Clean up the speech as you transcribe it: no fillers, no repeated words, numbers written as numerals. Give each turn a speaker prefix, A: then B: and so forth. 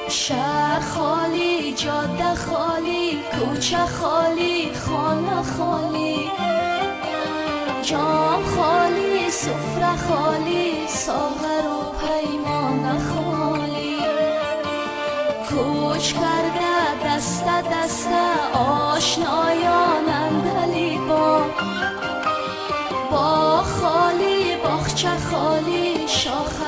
A: شهر خالی، جاده خالی، کوچه خالی، خانه خالی، جام خالی، سفره خالی، ساغر و پیمان خالی. کوچ کرده دسته دسته آشنایان اندلی با خالی، باغچه خالی، شاخ